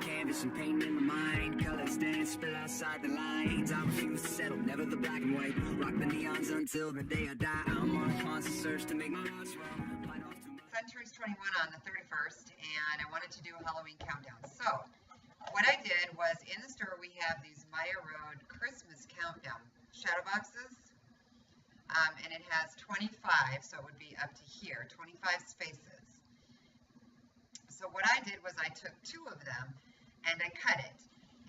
canvas and painting in my mind. Colors dance, spill outside the lines. I refuse to settle, never the black and white. Rock the neons until the day I die. I'm on a constant search to make my heart swell. Century's 21 on the 31st, and I wanted to do a Halloween countdown. So what I did was, in the store we have these Maya Road Christmas countdown shadow boxes, and it has 25, so it would be up to here, 25 spaces. So what I did was I took 2 of them and I cut it,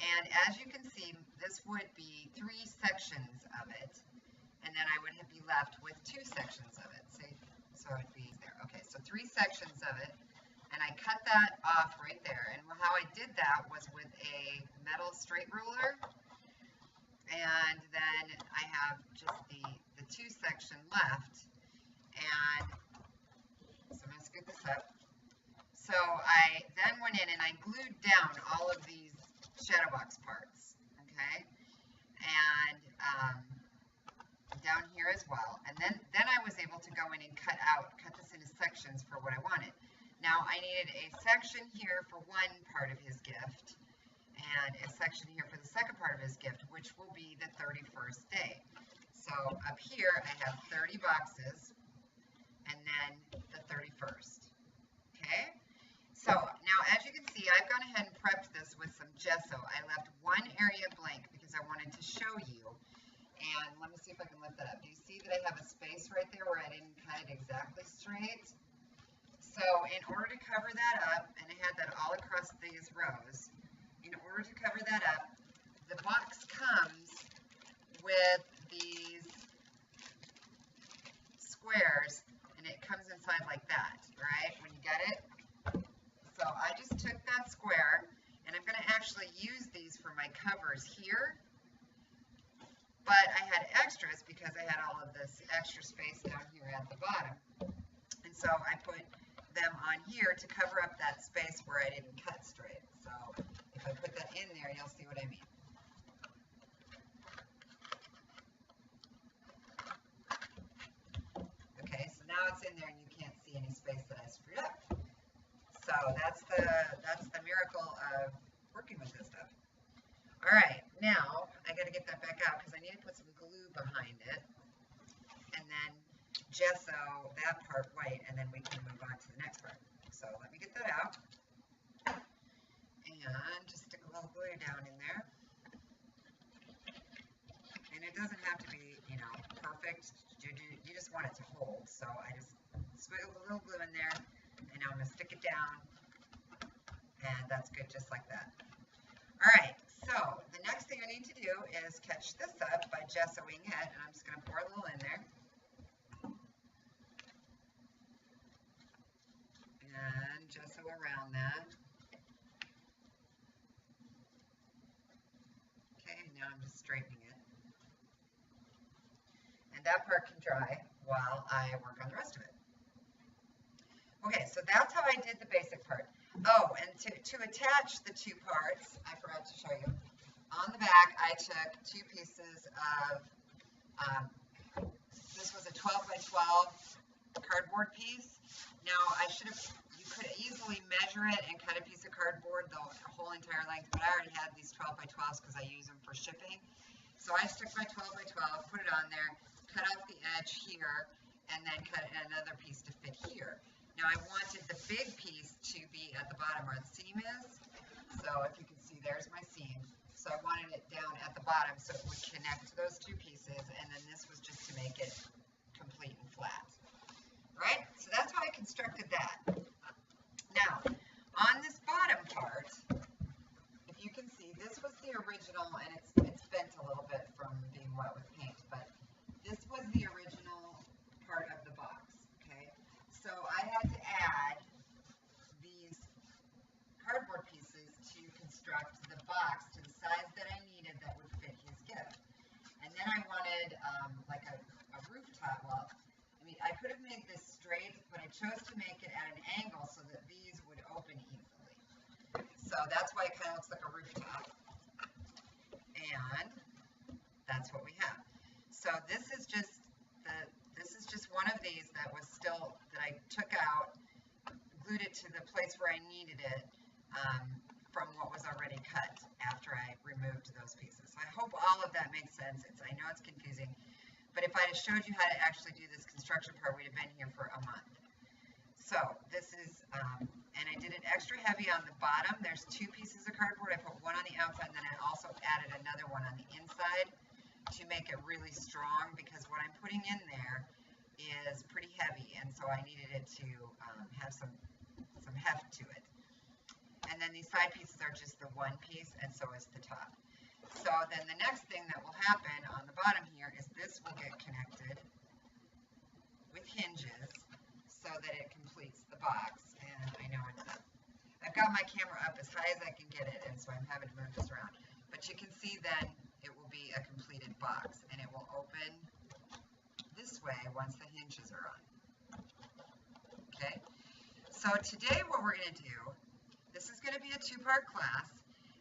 and as you can see, this would be 3 sections of it, and then I would be left with 2 sections of it. See? So it'd be there. Okay, so 3 sections of it, and I cut that off right there. And how I did that was with a metal straight ruler, and then I have just the 2 section left. And so I'm going to scoot this up. So I then went in and I glued down all of these shadow box parts, okay, and down here as well. And then I was able to go in and cut this into sections for what I wanted. Now I needed a section here for one part of his gift and a section here for the second part of his gift, which will be the 31st day. So up here I have 30 boxes and then the 31st. Okay? So now as you can see, I've gone ahead and prepped this with some gesso. I left one area blank because I wanted to show you. And let me see if I can lift that up. Do you see that I have a space right there where I didn't cut it exactly straight? So in order to cover that up, and I had that all across these rows, in order to cover that up, the box comes with these squares, and it comes inside like that, right? When you get it? So I just took that square, and I'm going to actually use these for my covers here. But I had extras because I had all of this extra space down here at the bottom. And so I put them on here to cover up that space where I didn't cut straight. So if I put that in there, you'll see what I mean. Okay, so now it's in there and you can't see any space that I screwed up. So that's the miracle of working with this stuff. All right, now I got to get that back out because I need to put some glue behind it, and then gesso that part white, and then we can move on to the next part. So let me get that out, and just stick a little glue down in there. And it doesn't have to be, perfect. You just want it to hold. So I just swiggled a little glue in there, and now I'm going to stick it down, and that's good just like that. All right, so the next thing I need to do is catch this up by gessoing it, and I'm just going to pour a little in there. And gesso around that. Okay, now I'm just straightening it. And that part can dry while I work on the rest of it. Okay, so that's how I did the basic part. Oh, and to attach the 2 parts, I forgot to show you. On the back, I took 2 pieces of, this was a 12 by 12 cardboard piece. Now, you could easily measure it and cut a piece of cardboard the whole entire length, but I already had these 12 by 12s because I use them for shipping. So I just took my 12 by 12, put it on there, cut off the edge here, and then cut another piece to fit here. Now I wanted the big piece to be at the bottom where the seam is. So if you can see, there's my seam. So I wanted it down at the bottom so it would connect those 2 pieces, and then this was just to make it complete and flat. Right? So that's how I constructed that. Now, on this bottom part, if you can see, this was the original, and it's bent a little bit from being wet with paint, but this was the original part of the box. So I had to add these cardboard pieces to construct the box to the size that I needed that would fit his gift. And then I wanted like a rooftop. Well, I could have made this straight, but I chose to make it at an angle so that these would open easily. So that's why it kind of looks like a rooftop. And that's what we have. So this is just one of these that I took out, glued it to the place where I needed it from what was know it's confusing. But if I'd have showed you how to actually do this construction part, we'd have been here for a month. So this is, and I did it extra heavy on the bottom. There's 2 pieces of cardboard. I put one on the outside, and then I also added another one on the inside to make it really strong, because what I'm putting in there is pretty heavy, and so I needed it to have some heft to it. And then these side pieces are just the one piece, and so is the top. So then the next thing that will happen on the bottom here is this will get connected with hinges so that it completes the box. And I know I've got my camera up as high as I can get it, and so I'm having to move this around. But you can see then it will be a completed box, and it will open this way once the hinges are on. Okay, so today what we're going to do, this is going to be a 2-part class.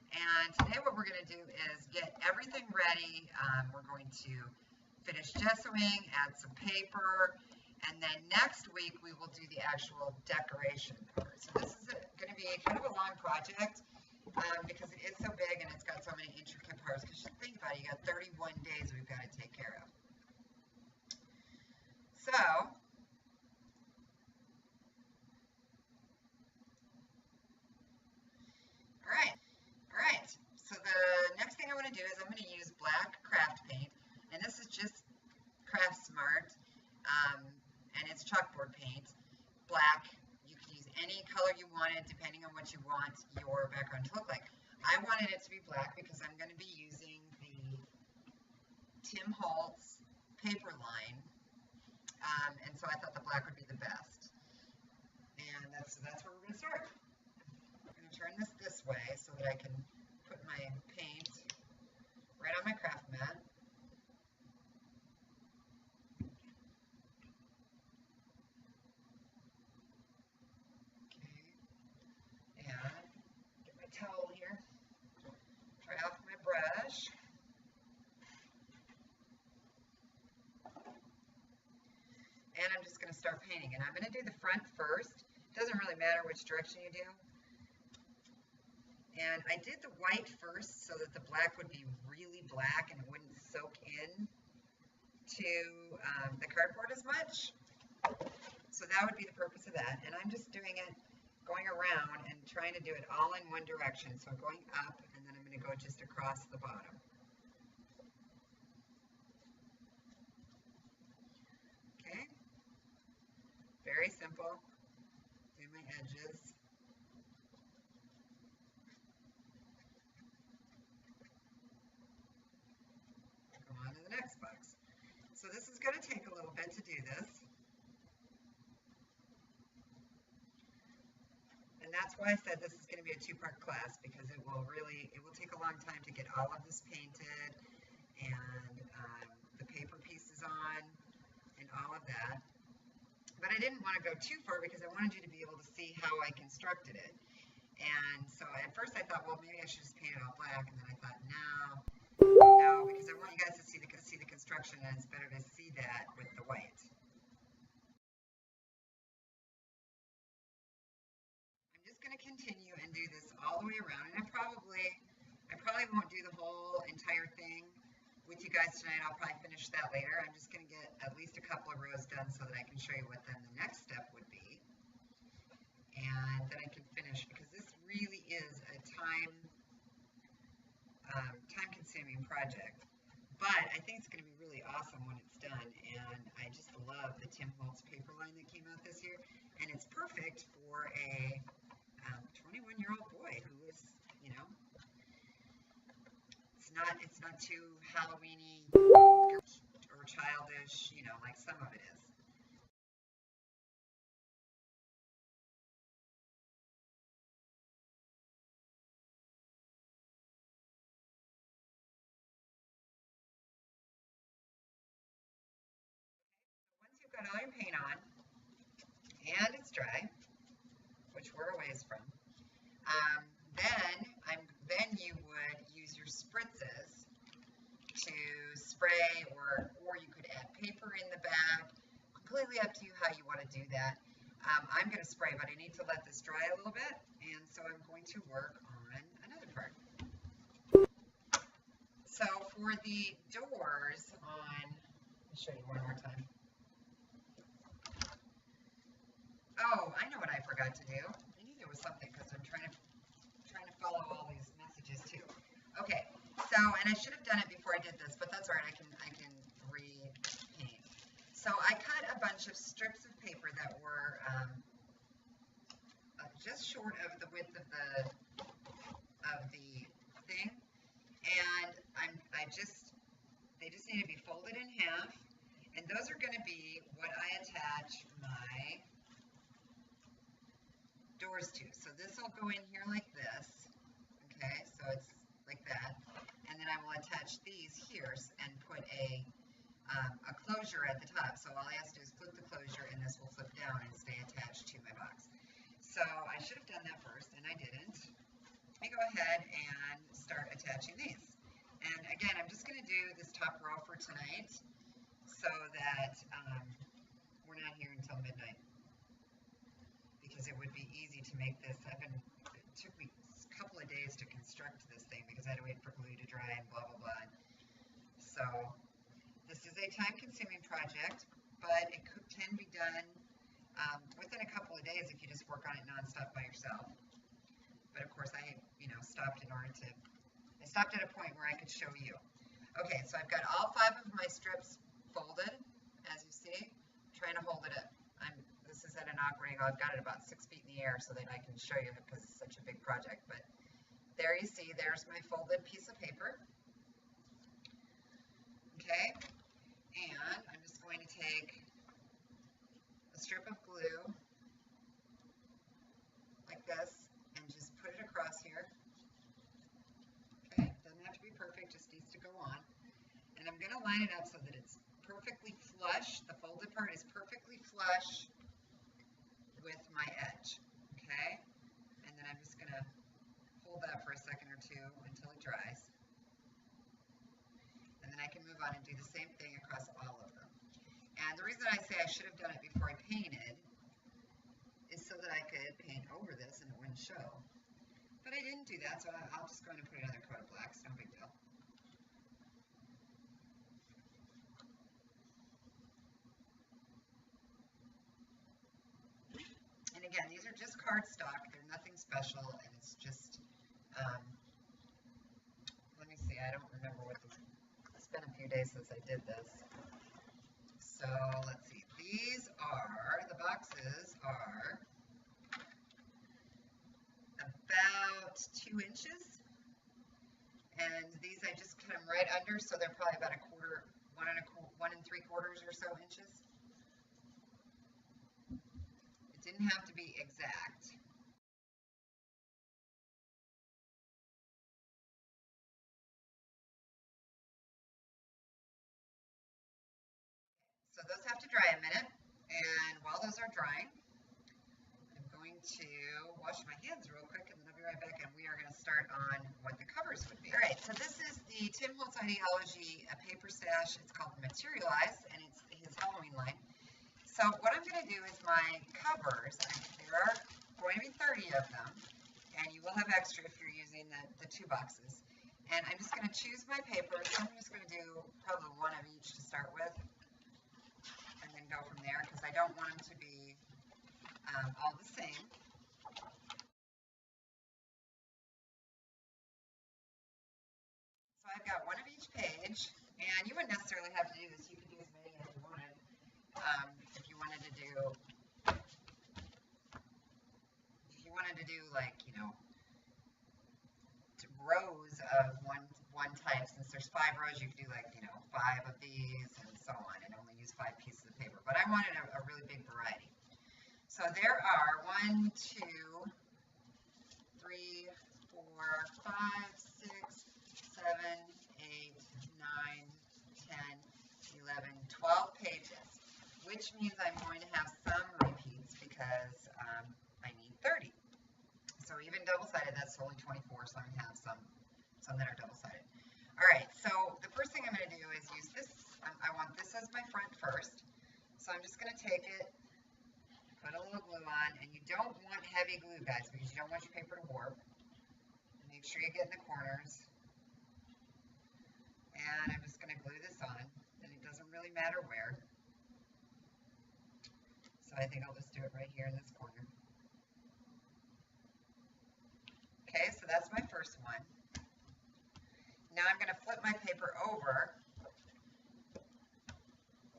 And today what we're going to do is get everything ready. We're going to finish gessoing, add some paper, and then next week we will do the actual decoration part. So this is going to be kind of a long project because it is so big and it's got so many intricate parts. Because just think about it, you got 31 days we've got to take care of. So, all right. So the next thing I want to do is I'm going to use black craft paint, and this is just Craft Smart, and it's chalkboard paint. Black, you can use any color you wanted depending on what you want your background to look like. I wanted it to be black because I'm going to be using the Tim Holtz paper line, and so I thought the black would be the best. And that's where we're going to start. I'm going to turn this way so that I can put my paint right on my craft mat. Okay, and get my towel here, dry off my brush. And I'm just going to start painting, and I'm going to do the front first. It doesn't really matter which direction you do. And I did the white first so that the black would be really black and it wouldn't soak in to the cardboard as much. So that would be the purpose of that. And I'm just doing it, going around and trying to do it all in one direction. So I'm going up, and then I'm going to go just across the bottom. Okay. Very simple. Do my edges. On to the next box. So this is going to take a little bit to do this. And that's why I said this is going to be a 2-part class, because it will take a long time to get all of this painted and the paper pieces on and all of that. But I didn't want to go too far because I wanted you to be able to see how I constructed it. And so at first I thought, well, maybe I should just paint it all black, and then I thought, no, because I want you guys to see the construction, and it's better to see that with the white. I'm just going to continue and do this all the way around, and I probably won't do the whole entire thing with you guys tonight. I'll probably finish that later. I'm just going to get at least a couple of rows done so that I can show you what then the next step would be, and then I can finish, because this really is a time-consuming project. But I think it's going to be really awesome when it's done, and I just love the Tim Holtz paper line that came out this year, and it's perfect for a 21-year-old boy who is, you know, it's not too Halloween-y or childish, you know, like some of it is. Once you've got all your paint on and it's dry, which we're a ways from, then you would use your spritzes to spray, or you could add paper in the back. Completely up to you how you want to do that. I'm going to spray, but I need to let this dry a little bit, and so I'm going to work on another part. So for the doors show you one more time. Oh, I know what I forgot to do. I knew there was something because I'm trying to follow all these messages too. Okay, so, and I should have done it before I did this, but that's all right. I can repaint. So I cut a bunch of strips of paper that were just short of the width of the thing, and they just need to be folded in half, and those are going to be what I attach my doors to. So this will go in here like this, okay, so it's like that, and then I will attach these here and put a closure at the top. So all I have to do is flip the closure, and this will flip down and stay attached to my box. So I should have done that first, and I didn't. Let me go ahead and start attaching these. And again, I'm just going to do this top row for tonight so that we're not here until midnight, because it would be easy to make this. It took me a couple of days to construct this thing because I had to wait for glue to dry and blah, blah, blah. So this is a time-consuming project, but it can be done within a couple of days if you just work on it nonstop by yourself. But of course, I stopped at a point where I could show you. Okay, so I've got all 5 of my strips folded, as you see. I'm trying to hold it up. This is at an awkward angle. I've got it about 6 feet in the air so that I can show you because it's such a big project. But there you see, there's my folded piece of paper. Okay, and I'm just going to take a strip of glue like this and just put it across here. Okay, doesn't have to be perfect, just needs to go on. And I'm going to line it up so that it's perfectly flush. The folded part is perfectly flush with my edge. Okay, and then I'm just going to hold that for a second or two until it dries. And then I can move on and do the same thing across all of them. And the reason I say I should have done it before I painted is so that I could paint over this and it wouldn't show. But I didn't do that, so I'll just go in and put another coat of black. It's no big deal. And again, these are just cardstock. They're nothing special, and it's just, let me see, I don't remember what this, it's been a few days since I did this. So let's see, the boxes are about 2 inches, and these I just cut them right under, so they're probably about 1 3/4 or so inches. It didn't have to be exact. So those have to dry a minute, and while those are drying, I'm going to wash my hands real quick, and then I'll be right back, and we are going to start on what the covers would be. All right, so this is the Tim Holtz Ideology paper stash. It's called Materialize, and it's his Halloween line. So what I'm going to do is my covers, there are going to be 30 of them, and you will have extra if you're using the 2 boxes. And I'm just going to choose my paper, so I'm just going to do probably 1 of each to start with, and then go from there, because I don't want them to be all the same. So I've got 1 of each page, and you wouldn't necessarily have to do this. You could do as many as you wanted. If you wanted to do like, rows of one type, since there's 5 rows, you could do like, 5 of these and so on, and only use 5 pieces of paper. But I wanted a really big variety. So there are 1, 2, 3, 4, 5, 6, 7, 8, 9, 10, 11, 12 pages, which means I'm going to have some repeats because I need 30. So even double-sided, that's only 24, so I'm going to have some that are double-sided. All right, so the first thing I'm going to do is use this. I want this as my front first. So I'm just going to take it, put a little glue on, and you don't want heavy glue, guys, because you don't want your paper to warp. Make sure you get in the corners. And I'm just going to glue this on. And it doesn't really matter where. So I think I'll just do it right here in this corner. Okay, so that's my first one. Now I'm going to flip my paper over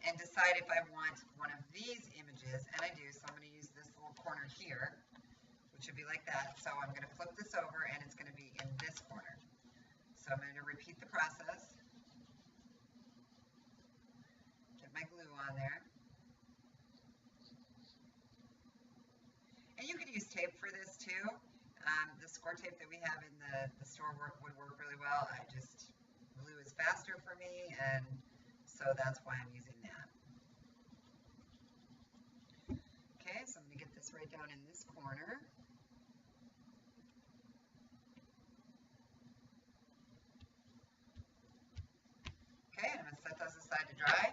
and decide if I want one of these images, and I do, so I'm going to use this little corner here, which would be like that. So I'm going to flip this over, and it's going to be in this corner. So I'm going to repeat the process. Get my glue on there. And you could use tape for this too. The score tape that we have in the store would work really well. Glue is faster for me, and so that's why I'm using that. Okay, so I'm going to get this right down in this corner. Okay, I'm going to set those aside to dry,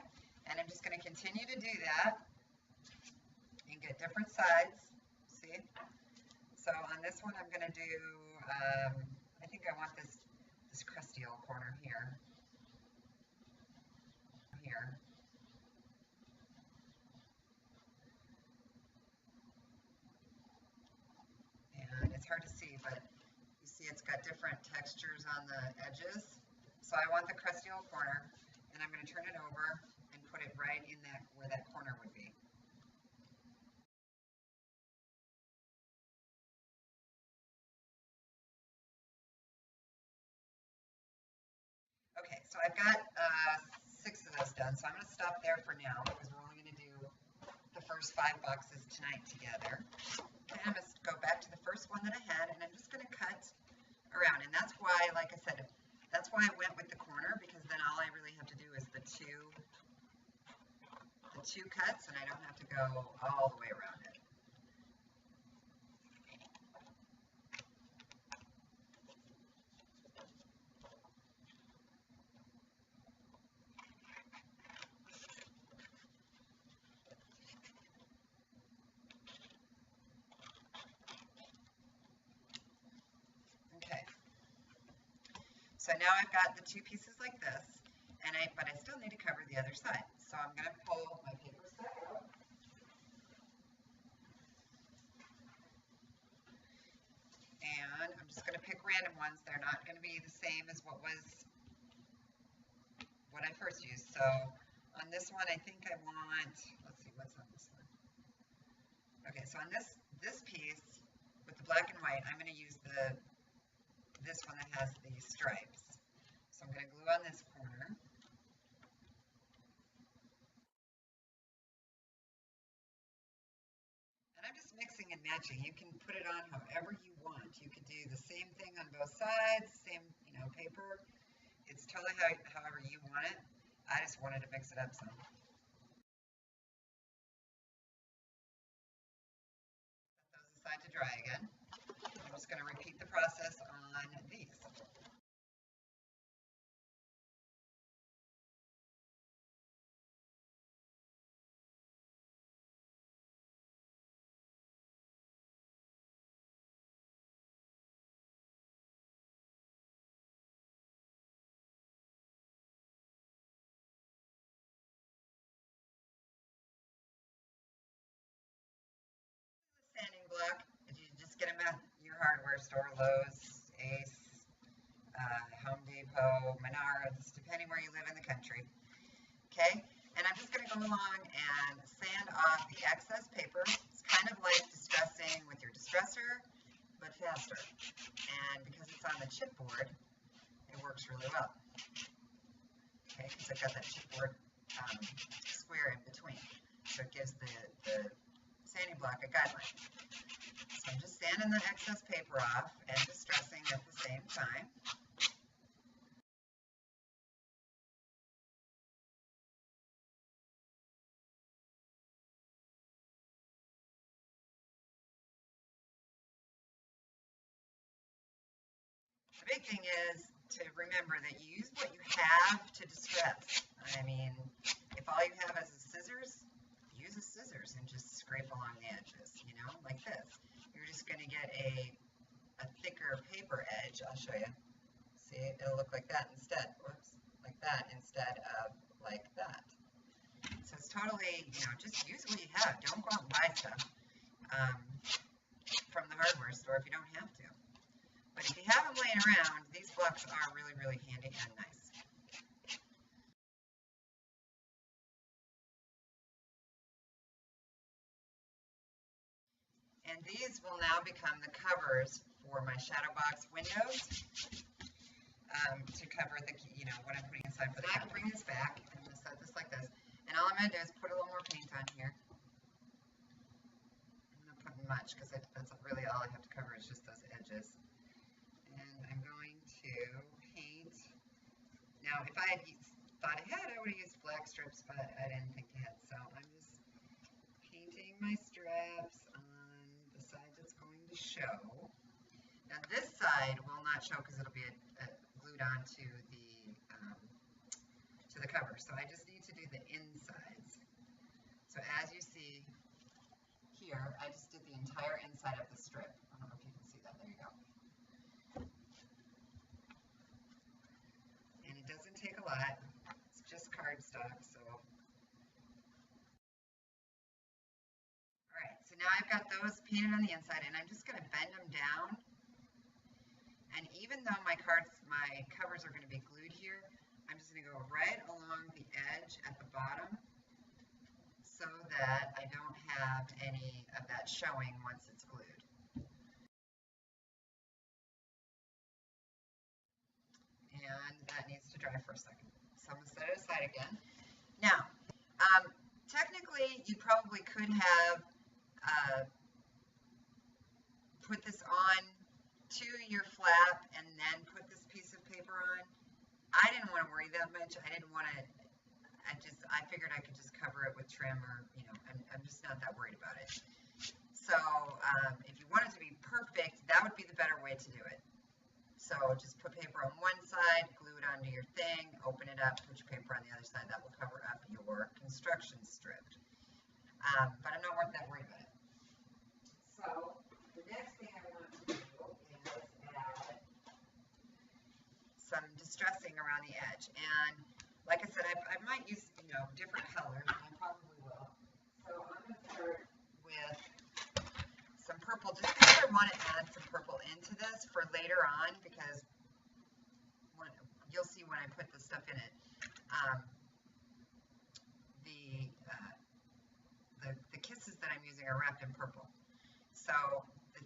and I'm just going to continue to do that and get different sides. See? So on this one, I'm going to do, I think I want this crusty old corner here. And it's hard to see, but you see it's got different textures on the edges. So I want the crusty old corner, and I'm going to turn it over and put it right in that where that corner would be. Okay, so I've got 6 of those done, so I'm going to stop there for now because we're only going to do the first 5 boxes tonight together. Okay, I'm going to go back to the first one that I had, and I'm just going to cut around, and that's why, like I said, that's why I went with the corner, because then all I really have to do is the two cuts, and I don't have to go all the way around it. Okay. So now I've got the 2 pieces like this, but I still need to cover the other side. So I'm going to pull my paper stack out. And I'm just going to pick random ones. They're not going to be the same as what I first used. So on this one, I think I want, let's see, what's on this one? Okay, so on this piece with the black and white, I'm going to use this one that has the stripes. So I'm going to glue on this corner. And I'm just mixing and matching. You can put it on however you want. You could do the same thing on both sides, same, paper. It's totally however you want it. I just wanted to mix it up some. Set those aside to dry again. I'm just going to repeat the process on these. Sanding block, you just get them at your hardware store, Lowe's, Ace, Home Depot, Menards, depending where you live in the country. Okay, and I'm just going to go along and sand off the excess paper. It's kind of like distressing with your distressor, but faster. And because it's on the chipboard, it works really well. Okay, because I've got that chipboard square in between, so it gives the sanding block a guideline. So I'm just sanding the excess paper off and distressing at the same time. The big thing is to remember that you use what you have to distress. I mean, if all you have is scissors, use a scissors and just scrape along the edges, like this. You're just going to get a thicker paper edge. I'll show you. See, it'll look like that instead. Whoops, like that instead of like that. totally, just use what you have. Don't go out and buy stuff from the hardware store if you don't have to. But if you have them laying around, these blocks are really, really handy and nice. And these will now become the covers for my shadow box windows to cover the, what I'm putting inside for the camera. I can bring this back and just set this like this. And all I'm going to do is put a little more paint on here. I'm not putting much because that's really all I have to cover is just those edges. And I'm going to paint. Now, if I had thought ahead, I would have used black strips, but I didn't think ahead. So I'm just painting my straps on the side that's going to show. Now, this side will not show because it'll be glued onto the cover. So I just need to do the insides. So as you see here, I just did the entire inside of the strip. I don't know if you can see that. There you go. And it doesn't take a lot. It's just cardstock. So, all right. So now I've got those painted on the inside, and I'm just going to bend them down. And even though my covers are going to be glued here, I'm just going to go right along the edge at the bottom so that I don't have any of that showing once it's glued. And that needs to dry for a second. So I'm going to set it aside again. Now, technically, you probably could have put this on to your flap and then put this piece of paper on. I didn't want to worry that much. I didn't want to, I figured I could just cover it with trim or, I'm just not that worried about it. So if you want it to be perfect, that would be the better way to do it. So just put paper on one side, glue it onto your thing, open it up, put your paper on the other side. That will cover up your construction strip. But I'm not that worried about it. So the next thing I want to do is add some distressing around the edge. And like I said, I might use, different colors, and I probably will. So I'm going to start with some purple, just because I want to add some purple into this for later on, because you'll see when I put the stuff in it. The kisses that I'm using are wrapped in purple. So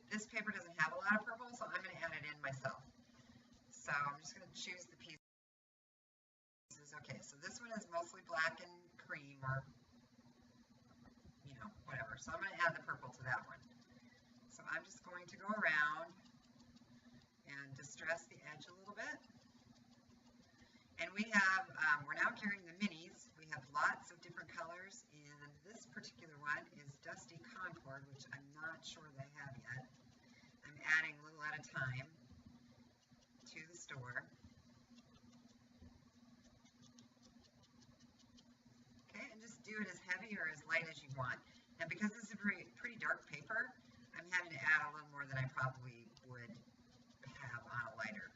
this paper doesn't have a lot of purple, so I'm going to add it in myself. So I'm just going to choose the pieces. Okay, so this one is mostly black and cream or, whatever. So I'm going to add the purple to that one. So I'm just going to go around and distress the edge a little bit. And we have, we're now carrying the minis. We have lots of different colors, and this particular one is Dusty Concord, which I'm not sure they have yet. I'm adding a little at a time to the store. Okay, and just do it as heavy or as light as you want. And because this is a pretty dark paper, I'm having to add a little more than I probably would have on a lighter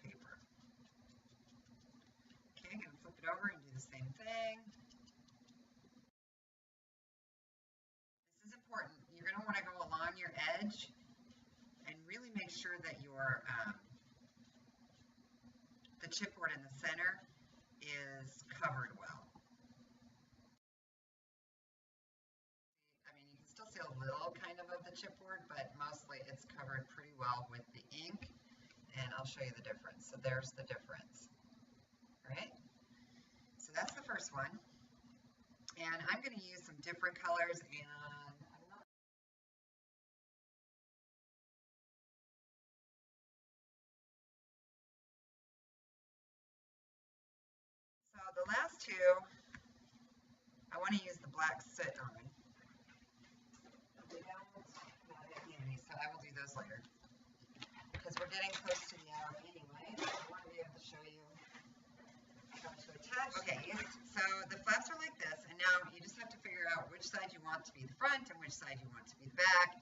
paper. Okay, I'm going to flip it over and do the same thing. This is important. You're going to want to go along your edge and really make sure that your the chipboard in the center is covered well. I mean, you can still see a little kind of the chipboard, but mostly it's covered pretty well with the ink, and I'll show you the difference. So there's the difference. All right? So that's the first one. And I'm going to use some different colors, and so the last two, I want to use the black soot on. They don't have it handy, so I will do those later. Because we're getting close to the hour anyway, so I want to be able to show you how to attach. Okay, so the flaps are like this, and now you just have to figure out which side you want to be the front and which side you want to be the back.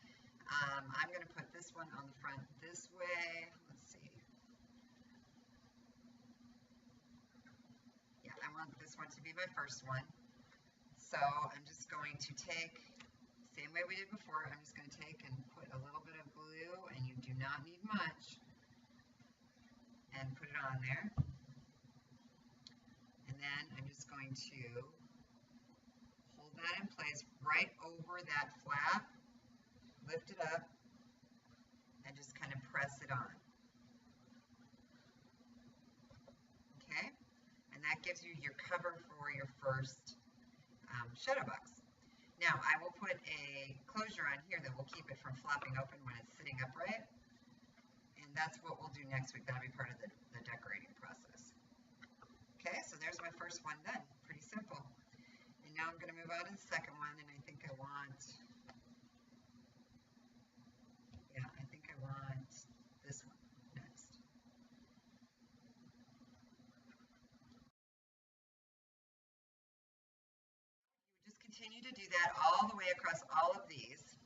I'm going to put this one on the front this way. Let's see. Yeah, I want this one to be my first one. So So I'm just going to take, same way we did before, I'm just going to take and put a little bit of glue, and you do not need much, and put it on there. And then I'm just going to hold that in place right over that flap, lift it up, and just kind of press it on. Okay? And that gives you your cover for your first shadow box. Now I will put a closure on here that will keep it from flopping open when it's sitting upright. And that's what we'll do next week. That'll be part of the decorating process. Okay, so there's my first one done. Pretty simple. And now I'm going to move on to the second one, and I think I want this one next. You would just continue to do that all the way across all of these.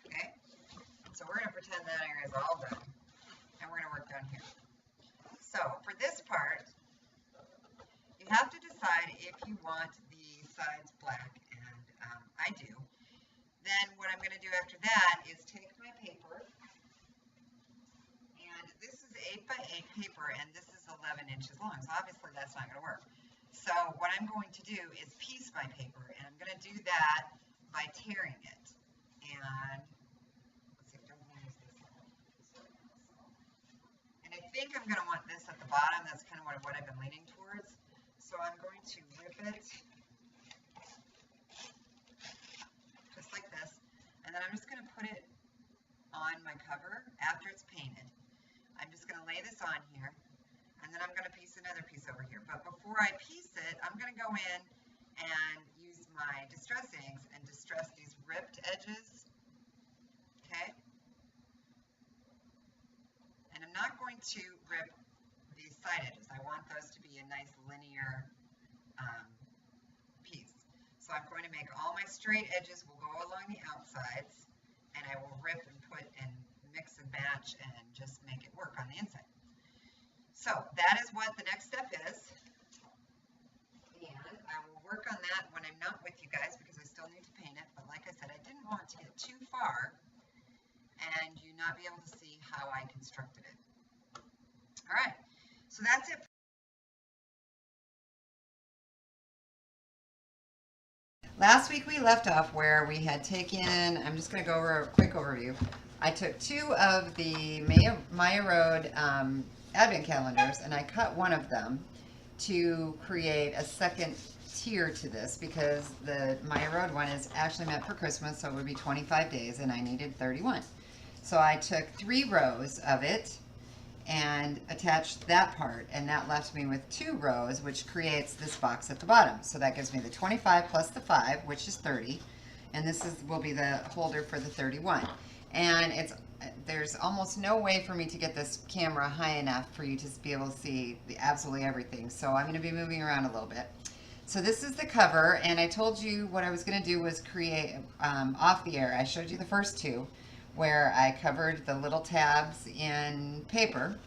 Okay, so we're going to pretend that area is all done, and we're going to work down here. So for this part, you have to decide if you want the sides black, and I do. Then what I'm going to do after that is take my paper, and this is 8 by 8 paper, and this is 11 inches long, so obviously that's not going to work. So what I'm going to do is piece my paper, and I'm going to do that by tearing it. And let's see, I don't want to use this one. And I think I'm going to want this at the bottom. That's kind of what I've been leaning towards. So I'm going to rip it just like this, and then I'm just going to put it on my cover after it's painted. I'm just going to lay this on here, and then I'm going to piece another piece over here. But before I piece it, I'm going to go in and use my distress inks and distress these ripped edges. Okay? And I'm not going to rip these side edges. I want those to be a nice linear piece. So I'm going to make all my straight edges will go along the outsides, and I will rip and put and mix and match and just make it work on the inside. So that is what the next step is, and I will work on that when I'm not with you guys because I still need to paint it. But like I said, I didn't want to get too far and you not be able to see how I constructed it. All right, so that's it. Last week we left off where we had taken, I'm just going to go over a quick overview. I took 2 of the Maya Road advent calendars, and I cut one of them to create a second tier to this because the Maya Road one is actually meant for Christmas, so it would be 25 days, and I needed 31. So I took 3 rows of it and attached that part, and that left me with 2 rows, which creates this box at the bottom. So that gives me the 25 plus the 5, which is 30, and this will be the holder for the 31. And there's almost no way for me to get this camera high enough for you to be able to see absolutely everything, so I'm going to be moving around a little bit. So this is the cover, and I told you what I was going to do was create off the air. I showed you the first 2 where I covered the little tabs in paper,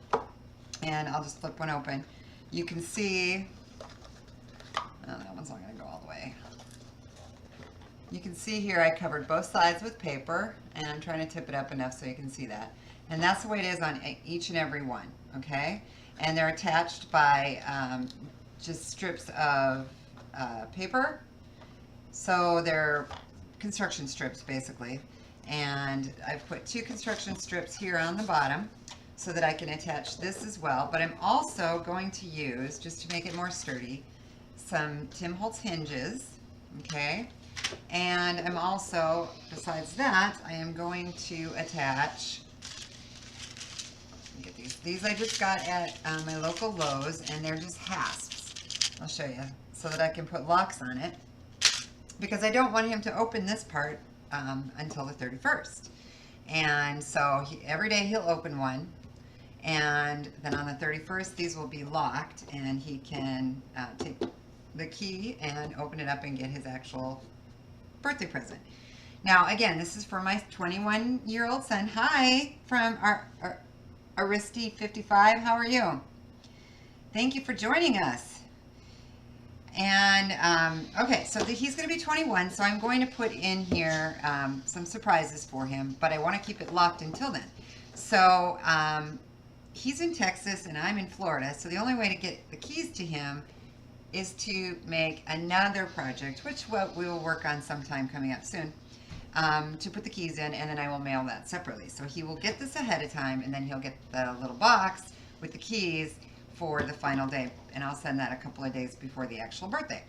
and I'll just flip one open. You can see, oh, that one's not going to go all the way. You can see here I covered both sides with paper, and I'm trying to tip it up enough so you can see that. And that's the way it is on each and every one, okay? And they're attached by just strips of paper. So they're construction strips basically. And I've put 2 construction strips here on the bottom so that I can attach this as well. But I'm also going to use, just to make it more sturdy, some Tim Holtz hinges, okay? And I'm also, besides that, I am going to attach, get these. These I just got at my local Lowe's, and they're just hasps. I'll show you, so that I can put locks on it, because I don't want him to open this part until the 31st. And so every day he'll open one, and then on the 31st these will be locked, and he can take the key and open it up and get his actual birthday present. Now again, this is for my 21-year-old son. Hi, from our Aristi 55. How are you? Thank you for joining us. And okay, so he's going to be 21, so I'm going to put in here some surprises for him, but I want to keep it locked until then. So he's in Texas and I'm in Florida, so the only way to get the keys to him is to make another project, which we will work on sometime coming up soon, to put the keys in, and then I will mail that separately. So he will get this ahead of time, and then he'll get the little box with the keys for the final day, and I'll send that a couple of days before the actual birthday.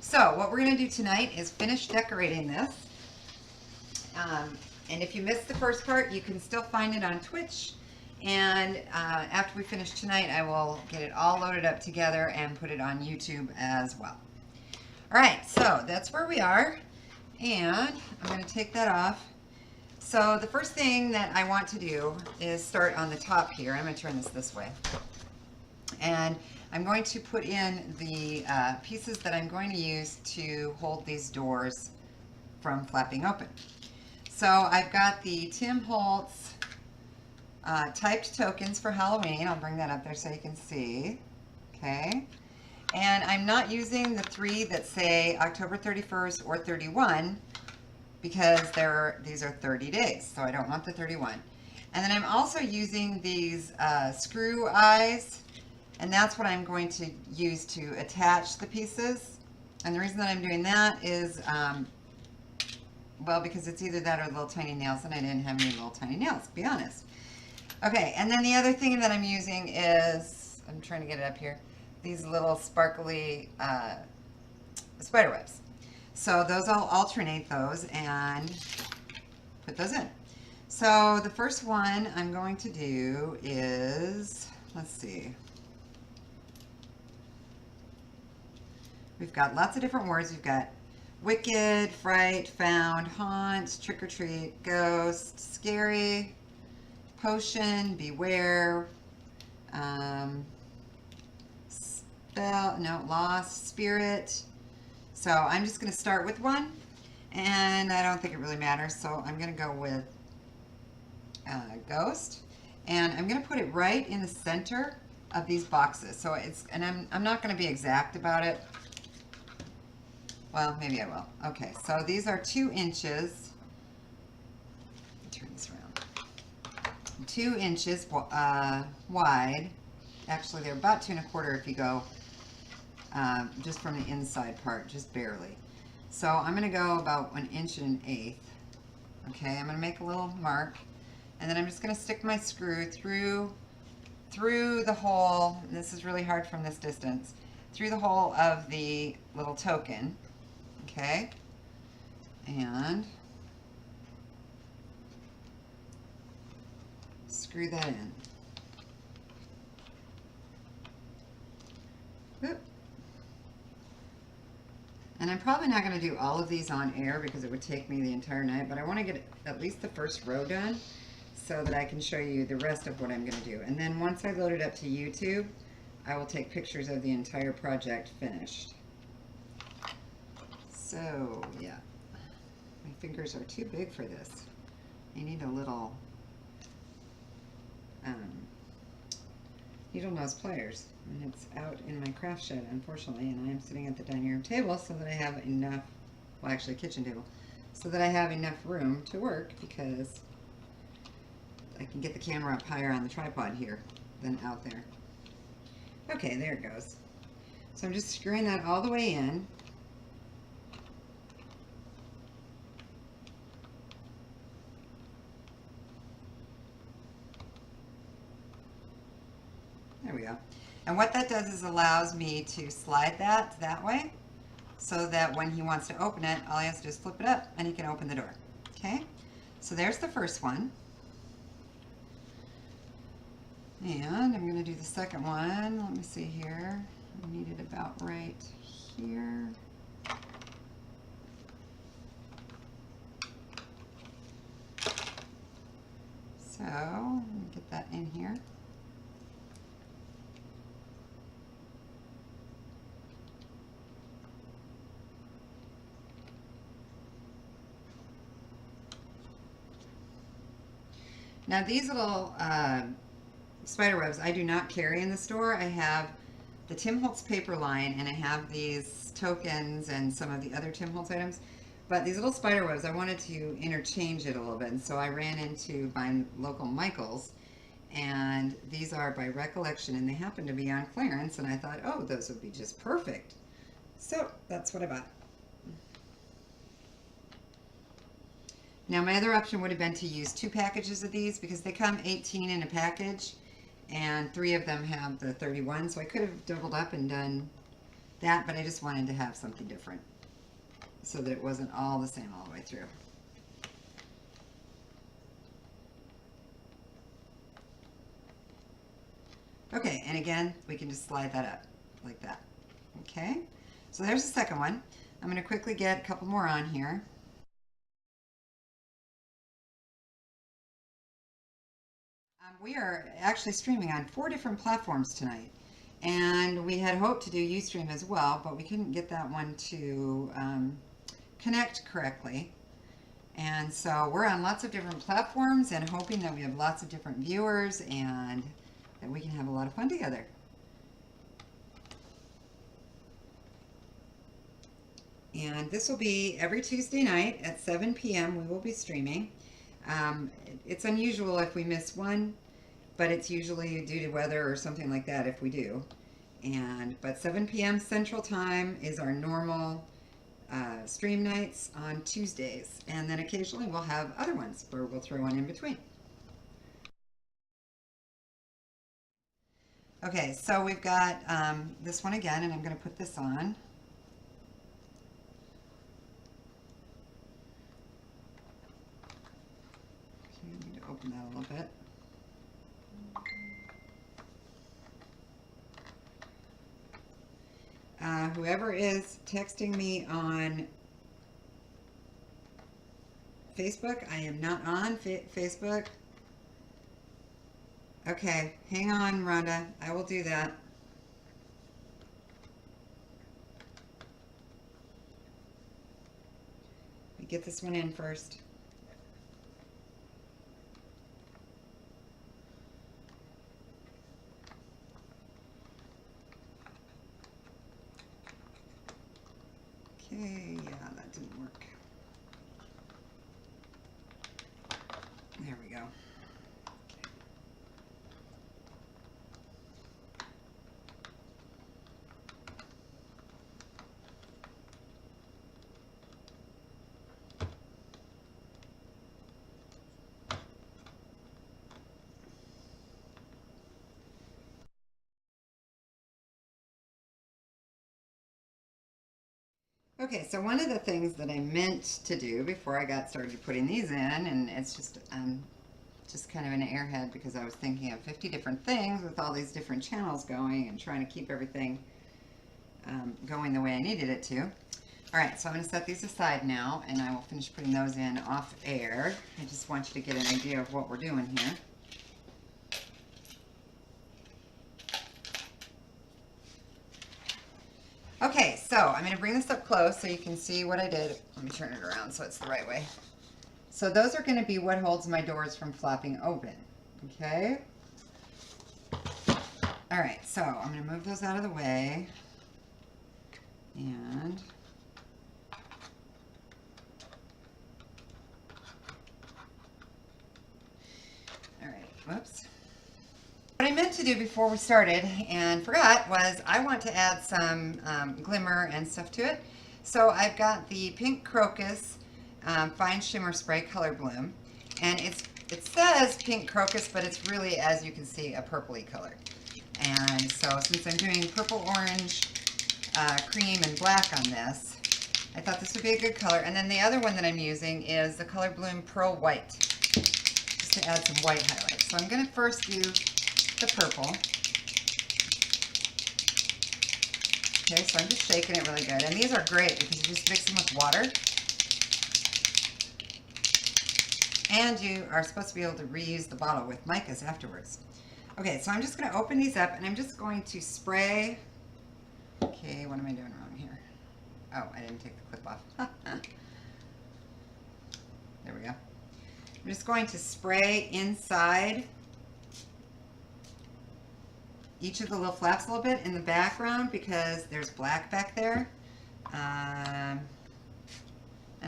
So what we're going to do tonight is finish decorating this. And if you missed the first part, you can still find it on Twitch. And after we finish tonight, I will get it all loaded up together and put it on YouTube as well. All right, so that's where we are. And I'm going to take that off. So the first thing that I want to do is start on the top here. I'm going to turn this way. And I'm going to put in the pieces that I'm going to use to hold these doors from flapping open. So I've got the Tim Holtz typed tokens for Halloween. I'll bring that up there so you can see. Okay. And I'm not using the 3 that say October 31st or 31 because these are 30 days, so I don't want the 31. And then I'm also using these screw eyes, and that's what I'm going to use to attach the pieces. And the reason that I'm doing that is, well, because it's either that or little tiny nails, and I didn't have any little tiny nails, to be honest. Okay, and then the other thing that I'm using is, I'm trying to get it up here, these little sparkly spider webs. So those, I'll alternate those and put those in. So the first one I'm going to do is, let's see. We've got lots of different words. We've got wicked, fright, found, haunt, trick or treat, ghost, scary, potion, beware, spell, no, lost, spirit. So I'm just going to start with one, and I don't think it really matters, so I'm going to go with ghost, and I'm going to put it right in the center of these boxes. So it's, and I'm not going to be exact about it. Well, maybe I will. Okay, so these are 2 inches. Let me turn this around. 2 inches wide. Actually, they're about 2 1/4 if you go just from the inside part, just barely. So I'm going to go about 1 1/8. Okay, I'm going to make a little mark, and then I'm just going to stick my screw through the hole. And this is really hard from this distance. Through the hole of the little token. Okay, and screw that in. Whoop. And I'm probably not going to do all of these on air because it would take me the entire night, but I want to get at least the first row done so that I can show you the rest of what I'm going to do. And then once I load it up to YouTube, I will take pictures of the entire project finished. So, yeah, my fingers are too big for this. I need a little needle nose pliers, and it's out in my craft shed, unfortunately, and I am sitting at the dining room table so that I have enough, well, actually kitchen table, so that I have enough room to work, because I can get the camera up higher on the tripod here than out there. Okay, there it goes. So I'm just screwing that all the way in. There we go. And what that does is allows me to slide that way, so that when he wants to open it, all he has to do is flip it up and he can open the door. Okay, so there's the first one. And I'm going to do the second one. Let me see here. I need it about right here. So let me get that in here. Now these little spider webs I do not carry in the store. I have the Tim Holtz paper line, and I have these tokens and some of the other Tim Holtz items. But these little spider webs, I wanted to interchange it a little bit, and so I ran into my local Michael's, and these are by Recollection, and they happen to be on clearance, and I thought, oh, those would be just perfect. So that's what I bought. Now my other option would have been to use 2 packages of these because they come 18 in a package, and 3 of them have the 31, so I could have doubled up and done that, but I just wanted to have something different so that it wasn't all the same all the way through. Okay, and again, we can just slide that up like that. Okay, so there's the second one. I'm going to quickly get a couple more on here. We are actually streaming on 4 different platforms tonight, and we had hoped to do Ustream as well, but we couldn't get that one to connect correctly. And so we're on lots of different platforms and hoping that we have lots of different viewers and that we can have a lot of fun together. And this will be every Tuesday night at 7 p.m. we will be streaming. It's unusual if we miss one, but it's usually due to weather or something like that if we do. But 7 p.m. Central Time is our normal stream nights on Tuesdays, and then occasionally we'll have other ones where we'll throw one in between. Okay, so we've got this one again, and I'm going to put this on. Okay, I need to open that a little bit. Whoever is texting me on Facebook, I am not on Facebook. Okay, hang on, Rhonda. I will do that. Let me get this one in first. Okay, yeah, that didn't work. There we go. Okay, so one of the things that I meant to do before I got started putting these in, and it's just kind of an airhead because I was thinking of 50 different things with all these different channels going and trying to keep everything going the way I needed it to. All right, so I'm going to set these aside now, and I will finish putting those in off air. I just want you to get an idea of what we're doing here. Okay, so I'm going to bring this up close so you can see what I did. Let me turn it around so it's the right way. So those are going to be what holds my doors from flopping open. Okay? All right, so I'm going to move those out of the way. And all right, whoops. What I meant to do before we started and forgot was I want to add some glimmer and stuff to it. So I've got the Pink Crocus Fine Shimmer Spray Color Bloom, and it says Pink Crocus, but it's really, as you can see, a purpley color. And so since I'm doing purple, orange, cream, and black on this, I thought this would be a good color. And then the other one that I'm using is the Color Bloom Pearl White, just to add some white highlights. So I'm going to first do the purple. Okay, so I'm just shaking it really good. And these are great because you just mix them with water. And you are supposed to be able to reuse the bottle with micas afterwards. Okay, so I'm just going to open these up and I'm just going to spray. Okay, what am I doing wrong here? Oh, I didn't take the clip off. There we go. I'm just going to spray inside each of the little flaps a little bit in the background because there's black back there. And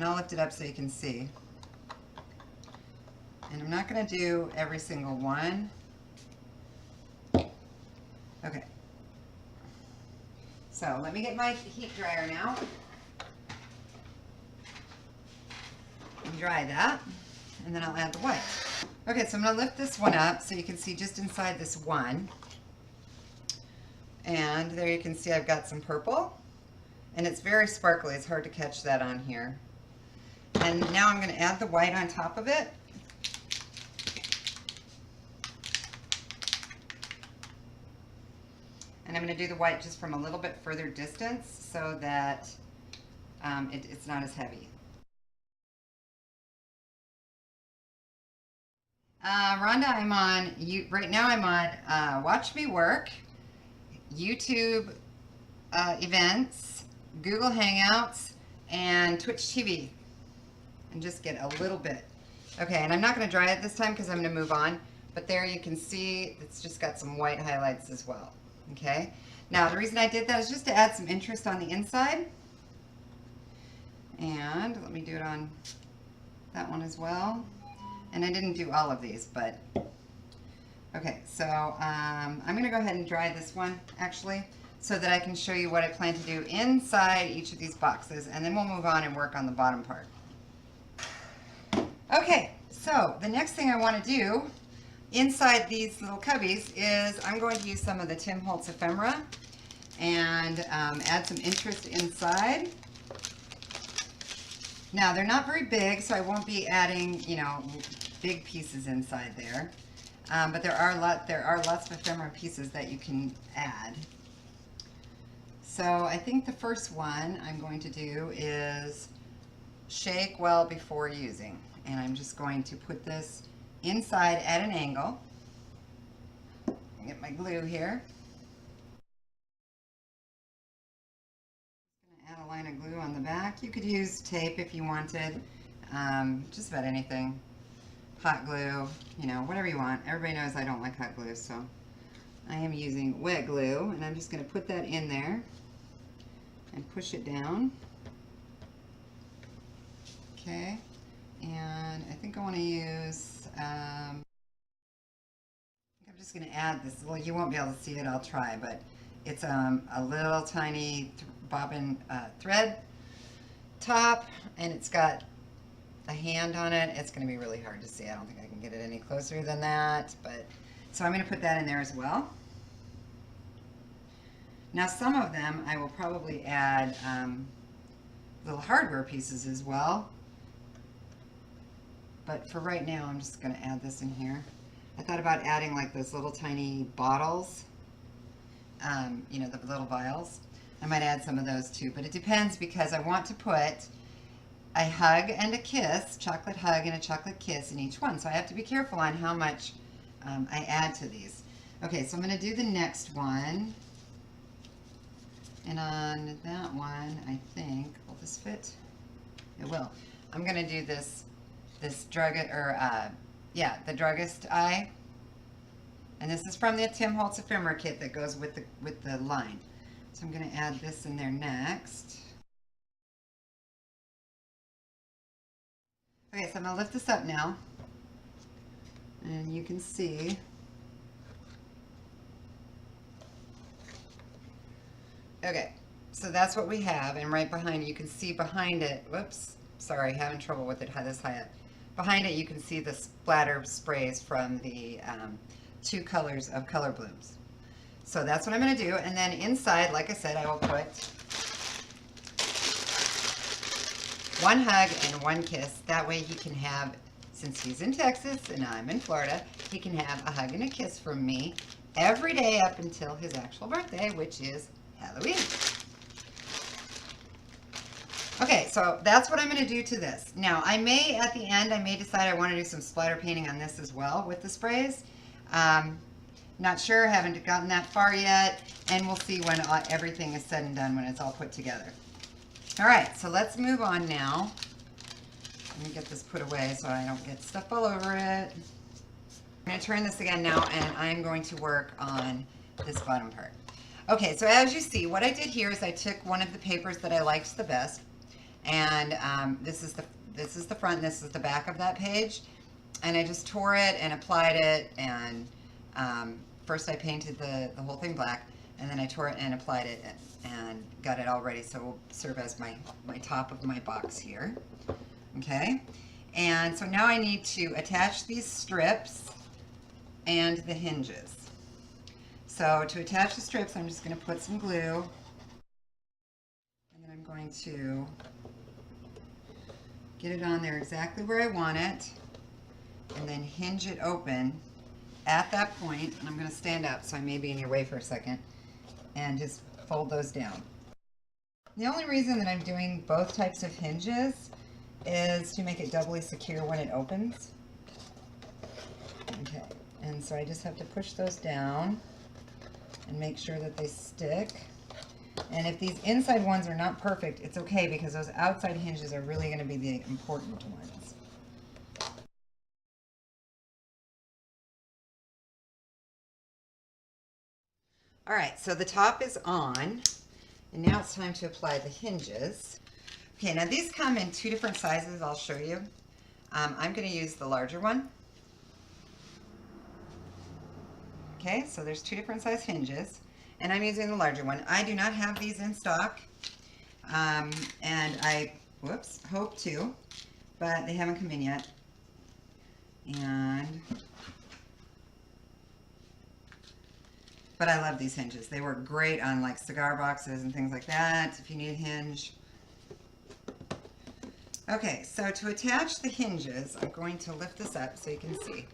I'll lift it up so you can see. And I'm not going to do every single one. Okay. So let me get my heat dryer now. And dry that. And then I'll add the white. Okay, so I'm going to lift this one up so you can see just inside this one. And there you can see I've got some purple. And it's very sparkly. It's hard to catch that on here. And now I'm going to add the white on top of it. And I'm going to do the white just from a little bit further distance so that it's not as heavy. Rhonda, right now I'm on Watch Me Work, YouTube events, Google Hangouts, and Twitch TV. And just get a little bit. Okay, and I'm not going to dry it this time because I'm going to move on. But there you can see it's just got some white highlights as well. Okay, now the reason I did that is just to add some interest on the inside. And let me do it on that one as well. And I didn't do all of these, but okay, so I'm going to go ahead and dry this one actually so that I can show you what I plan to do inside each of these boxes, and then we'll move on and work on the bottom part. Okay, so the next thing I want to do inside these little cubbies is I'm going to use some of the Tim Holtz ephemera and add some interest inside. Now they're not very big, so I won't be adding, you know, big pieces inside there. But there are lots of ephemera pieces that you can add. So I think the first one I'm going to do is shake well before using, and I'm just going to put this inside at an angle. Get my glue here. Add a line of glue on the back. You could use tape if you wanted, just about anything. Hot glue, you know, whatever you want. Everybody knows I don't like hot glue, so I am using wet glue, and I'm just going to put that in there and push it down. Okay, and I think I want to use, I'm just going to add this. Well, you won't be able to see it, I'll try, but it's a little tiny bobbin thread top, and it's got a hand on it. It's going to be really hard to see. I don't think I can get it any closer than that, but so I'm going to put that in there as well. Now some of them I will probably add little hardware pieces as well, but for right now I'm just going to add this in here. I thought about adding like those little tiny bottles, you know, the little vials. I might add some of those too, but it depends because I want to put a hug and a kiss, chocolate hug and a chocolate kiss in each one. So I have to be careful on how much I add to these. Okay, so I'm going to do the next one. And on that one, I think, will this fit? It will. I'm going to do this druggist, or the druggist eye. And this is from the Tim Holtz ephemera kit that goes with the line. So I'm going to add this in there next. Okay, so I'm going to lift this up now. And you can see. Okay, so that's what we have, and right behind it, you can see behind it, whoops, sorry, having trouble with it, this high up. Behind it, you can see the splatter sprays from the 2 colors of color blooms. So that's what I'm going to do, and then inside, like I said, I will put 1 hug and 1 kiss. That way he can have, since he's in Texas and I'm in Florida, he can have a hug and a kiss from me every day up until his actual birthday, which is Halloween. Okay, so that's what I'm going to do to this. Now, I may, at the end, I may decide I want to do some splatter painting on this as well with the sprays. Not sure, haven't gotten that far yet, and we'll see when everything is said and done, when it's all put together. All right, so let's move on now. Let me get this put away so I don't get stuff all over it. I'm going to turn this again now, and I'm going to work on this bottom part. Okay, so as you see, what I did here is I took one of the papers that I liked the best, and this is the front and this is the back of that page, and I just tore it and applied it, and first I painted the whole thing black, and then I tore it and applied it and got it all ready, so it will serve as my top of my box here. Okay, and so now I need to attach these strips and the hinges. So to attach the strips, I'm just going to put some glue, and then I'm going to get it on there exactly where I want it, and then hinge it open at that point. And I'm going to stand up, so I may be in your way for a second, and just fold those down. The only reason that I'm doing both types of hinges is to make it doubly secure when it opens. Okay, and so I just have to push those down and make sure that they stick. And if these inside ones are not perfect, it's okay, because those outside hinges are really going to be the important ones. All right, so the top is on, and now it's time to apply the hinges. Okay, now these come in two different sizes. I'll show you. I'm going to use the larger one. Okay, so there's two different size hinges, and I'm using the larger one. I do not have these in stock, and I, hope to, but they haven't come in yet. But I love these hinges. They work great on like cigar boxes and things like that, if you need a hinge. Okay, so to attach the hinges, I'm going to lift this up so you can see.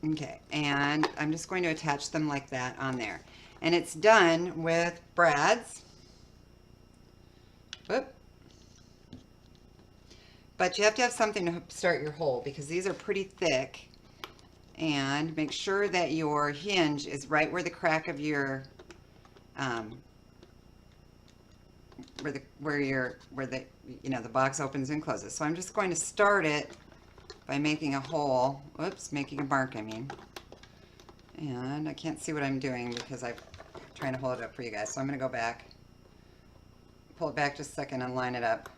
Okay, and I'm just going to attach them like that on there. And it's done with brads. Whoop. But you have to have something to start your hole, because these are pretty thick. And make sure that your hinge is right where the crack of your, where the box opens and closes. So I'm just going to start it by making a hole, making a mark, I mean. And I can't see what I'm doing because I'm trying to hold it up for you guys. So I'm going to go back, pull it back just a second and line it up.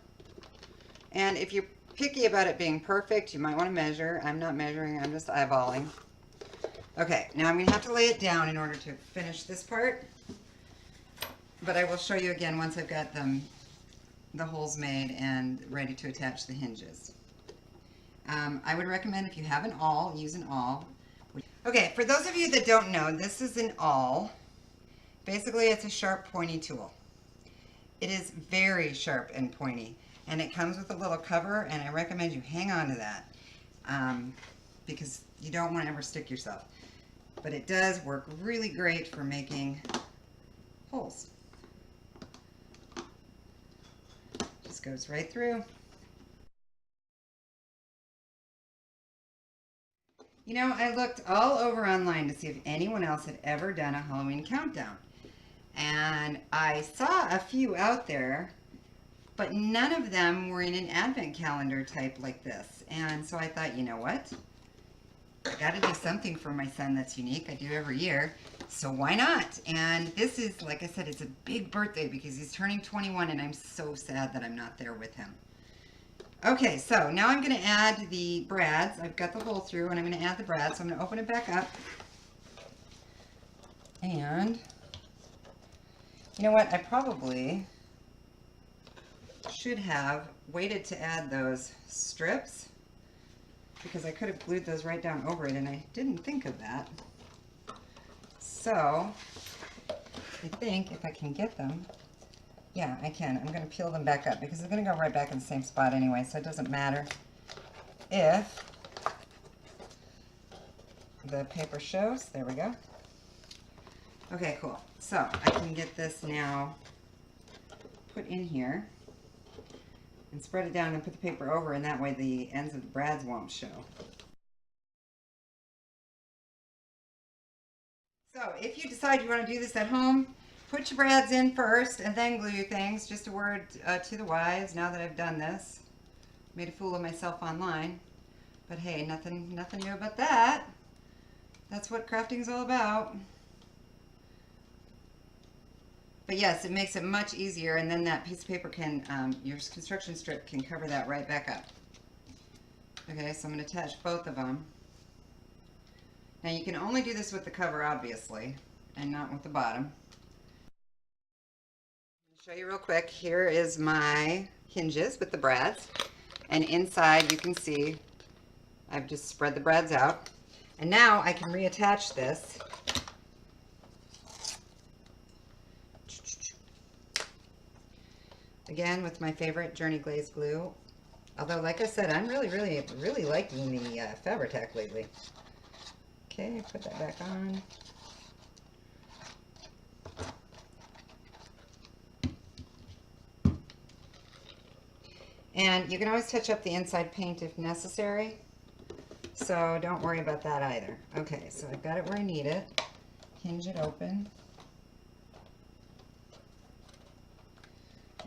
And if you're picky about it being perfect, you might want to measure. I'm not measuring, I'm just eyeballing. Okay, now I'm going to have to lay it down in order to finish this part. But I will show you again once I've got the holes made and ready to attach the hinges. I would recommend, if you have an awl, use an awl. Okay, for those of you that don't know, this is an awl. Basically, it's a sharp, pointy tool. It is very sharp and pointy, and it comes with a little cover, and I recommend you hang on to that because you don't want to ever stick yourself. But it does work really great for making holes. Just goes right through. You know, I looked all over online to see if anyone else had ever done a Halloween countdown. And I saw a few out there, but none of them were in an advent calendar type like this. And so I thought, you know what? I got to do something for my son that's unique. I do every year. So why not? And this is, like I said, it's a big birthday because he's turning 21, and I'm so sad that I'm not there with him. Okay, so now I'm going to add the brads. I've got the hole through, and I'm going to add the brads. So I'm going to open it back up. And you know what? I probably should have waited to add those strips, because I could have glued those right down over it, and I didn't think of that. So I think if I can get them, yeah, I can. I'm going to peel them back up because they're going to go right back in the same spot anyway, so it doesn't matter if the paper shows. There we go. Okay, cool. So I can get this now put in here and spread it down and put the paper over, and that way the ends of the brads won't show. So if you decide you want to do this at home, put your brads in first and then glue your things. Just a word to the wise, now that I've done this, made a fool of myself online. But hey, nothing new about that. That's what crafting is all about. But yes, it makes it much easier, and then that piece of paper can, your construction strip can cover that right back up. Okay, so I'm going to attach both of them. Now you can only do this with the cover, obviously, and not with the bottom. I'll show you real quick. Here is my hinges with the brads, and inside you can see I've just spread the brads out. And now I can reattach this. Again, with my favorite Journey Glaze glue. Although, like I said, I'm really liking the Fabri-Tac lately. Okay, put that back on. And you can always touch up the inside paint if necessary. So don't worry about that either. Okay, so I've got it where I need it. Hinge it open.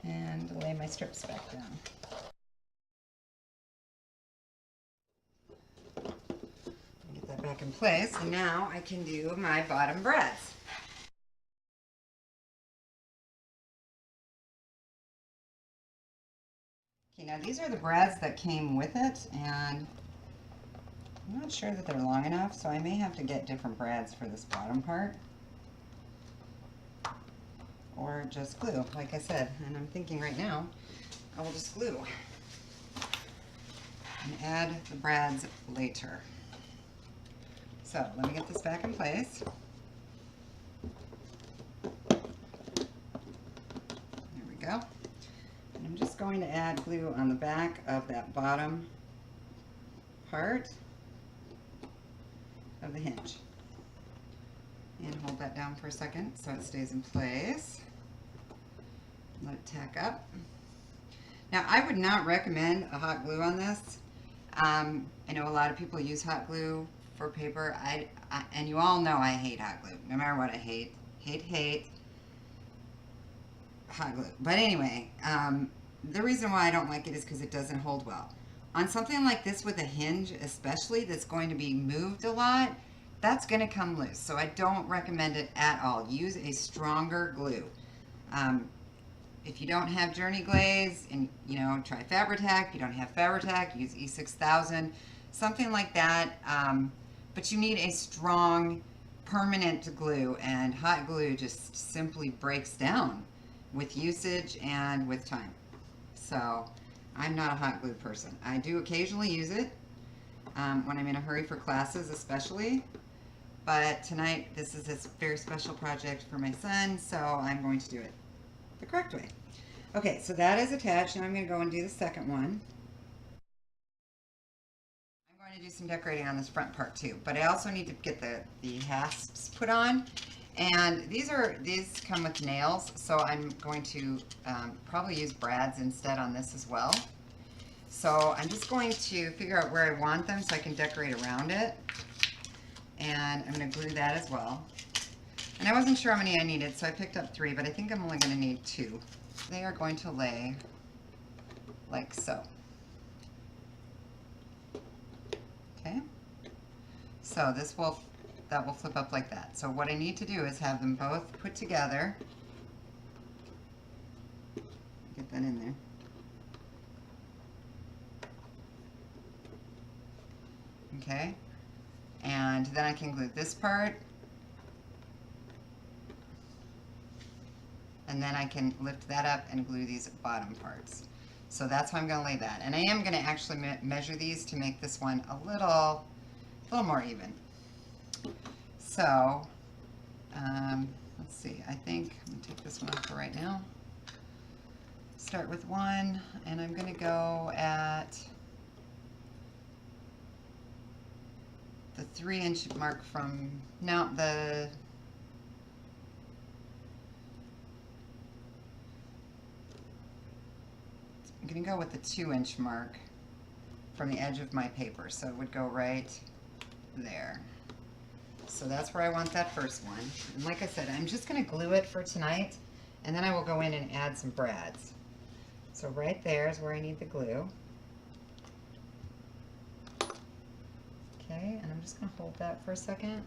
And lay my strips back down. Get that back in place, and now I can do my bottom brads. Okay, now these are the brads that came with it, and I'm not sure that they're long enough, so I may have to get different brads for this bottom part. Or just glue, like I said. And I'm thinking right now, I will just glue and add the brads later. So let me get this back in place. There we go. And I'm just going to add glue on the back of that bottom part of the hinge. And hold that down for a second so it stays in place. Let it tack up. Now, I would not recommend a hot glue on this. I know a lot of people use hot glue for paper. And you all know I hate hot glue. No matter what, I hate hot glue. But anyway, the reason why I don't like it is because it doesn't hold well. On something like this with a hinge, especially, that's going to be moved a lot, that's going to come loose. So I don't recommend it at all. Use a stronger glue. If you don't have Journey Glaze, and try Fabri-Tac. If you don't have Fabri-Tac, use E6000, something like that. But you need a strong, permanent glue, and hot glue just simply breaks down with usage and with time. So I'm not a hot glue person. I do occasionally use it when I'm in a hurry for classes, especially. But tonight, this is a very special project for my son, so I'm going to do it the correct way. Okay, so that is attached. Now I'm going to go and do the second one. I'm going to do some decorating on this front part too, but I also need to get the hasps put on. And these come with nails, so I'm going to probably use brads instead on this as well. So I'm just going to figure out where I want them so I can decorate around it. And I'm going to glue that as well. And I wasn't sure how many I needed, so I picked up 3, but I think I'm only going to need 2. They are going to lay like so. Okay? So that will flip up like that. So what I need to do is have them both put together. Get that in there. Okay? And then I can glue this part. And then I can lift that up and glue these bottom parts. So that's how I'm going to lay that. And I am going to actually measure these to make this one a little more even. So, let's see. I think I'm going to take this one off for right now. Start with 1, and I'm going to go at the 3-inch mark from, no, I'm going to go with the 2-inch mark from the edge of my paper. So it would go right there. So that's where I want that first one. And like I said, I'm just going to glue it for tonight, and then I will go in and add some brads. So right there is where I need the glue. Okay, and I'm just going to hold that for a second.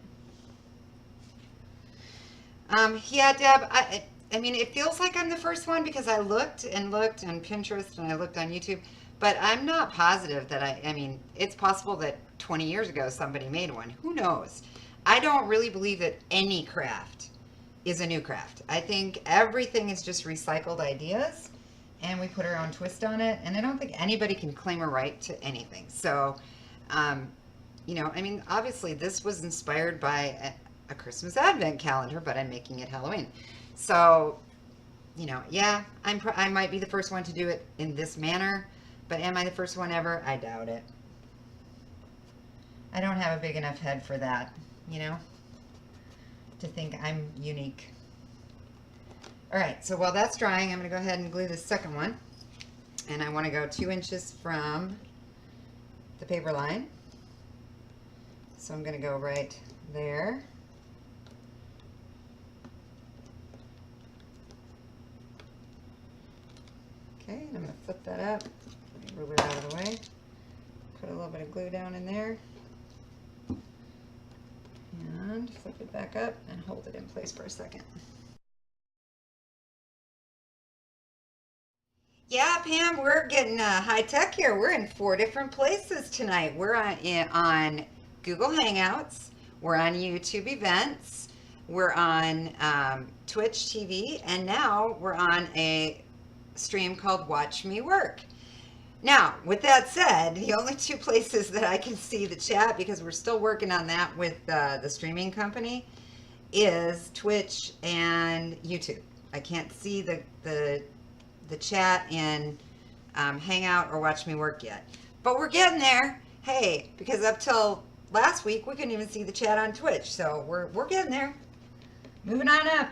Yeah, Deb, I mean, it feels like I'm the first one because I looked and looked on Pinterest and I looked on YouTube, but I'm not positive that I mean, it's possible that 20 years ago somebody made one. Who knows? I don't really believe that any craft is a new craft. I think everything is just recycled ideas and we put our own twist on it. And I don't think anybody can claim a right to anything. So, you know, I mean, obviously this was inspired by a Christmas Advent calendar, but I'm making it Halloween. So, you know, yeah, I might be the first one to do it in this manner, but am I the first one ever? I doubt it. I don't have a big enough head for that, you know, to think I'm unique. All right, so while that's drying, I'm going to go ahead and glue the second one. And I want to go 2 inches from the paper line. So I'm going to go right there. Okay, and I'm going to flip that up, get the ruler out of the way, put a little bit of glue down in there, and flip it back up and hold it in place for a second. Yeah, Pam, we're getting high tech here. We're in 4 different places tonight. We're on Google Hangouts, we're on YouTube events, we're on Twitch TV, and now we're on a stream called Watch Me Work. Now, with that said, the only 2 places that I can see the chat, because we're still working on that with the streaming company, is Twitch and YouTube. I can't see the chat in Hangout or Watch Me Work yet. But we're getting there. Hey, because up till last week, we couldn't even see the chat on Twitch. So we're getting there. Moving on up.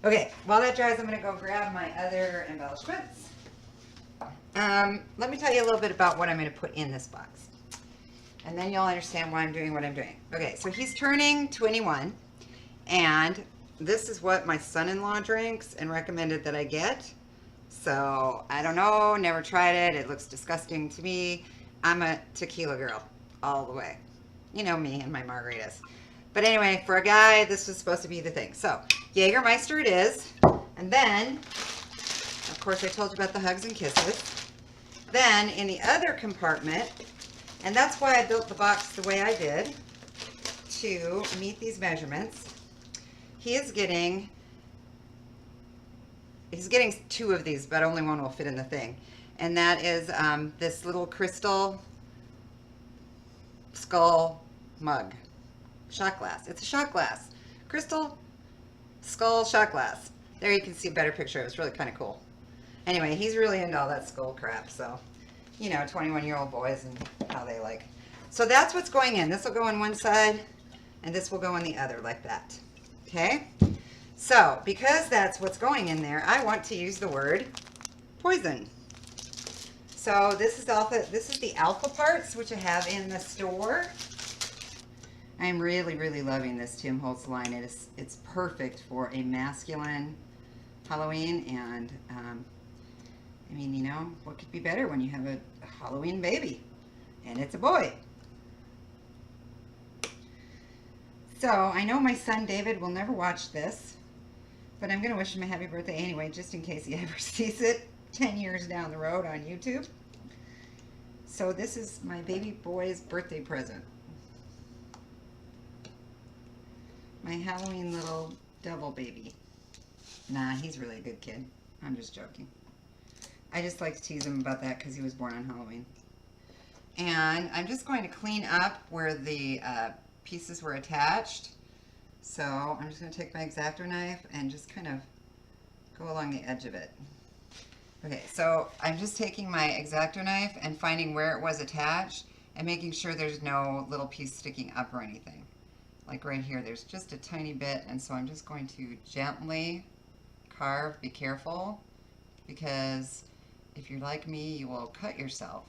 Okay, while that dries, I'm going to go grab my other embellishments. Let me tell you a little bit about what I'm going to put in this box. And then you'll understand why I'm doing what I'm doing. Okay, so he's turning 21. And this is what my son-in-law drinks and recommended that I get. So, I don't know, never tried it. It looks disgusting to me. I'm a tequila girl all the way. You know me and my margaritas. But anyway, for a guy, this was supposed to be the thing. So, Jägermeister it is. And then, of course, I told you about the hugs and kisses. Then, in the other compartment, and that's why I built the box the way I did, to meet these measurements, he's getting 2 of these, but only one will fit in the thing. And that is this little crystal skull mug. Shot glass. It's a shot glass. Crystal skull shot glass. There you can see a better picture. It was really kind of cool. Anyway, he's really into all that skull crap. So, you know, 21-year-old boys and how they like. So that's what's going in. This will go on one side and this will go on the other like that. Okay? So, because that's what's going in there, I want to use the word poison. So this is the alpha parts, which I have in the store. I'm really, really loving this Tim Holtz line. It's perfect for a masculine Halloween, and I mean, you know, what could be better when you have a Halloween baby, and it's a boy. So I know my son David will never watch this, but I'm going to wish him a happy birthday anyway, just in case he ever sees it 10 years down the road on YouTube. So this is my baby boy's birthday present. My Halloween little devil baby. Nah, he's really a good kid. I'm just joking. I just like to tease him about that because he was born on Halloween. And I'm just going to clean up where the pieces were attached. So I'm just going to take my X-Acto knife and just kind of go along the edge of it. Okay, so I'm just taking my X-Acto knife and finding where it was attached and making sure there's no little piece sticking up or anything. Like right here, there's just a tiny bit, and so I'm just going to gently carve. Be careful, because if you're like me, you will cut yourself.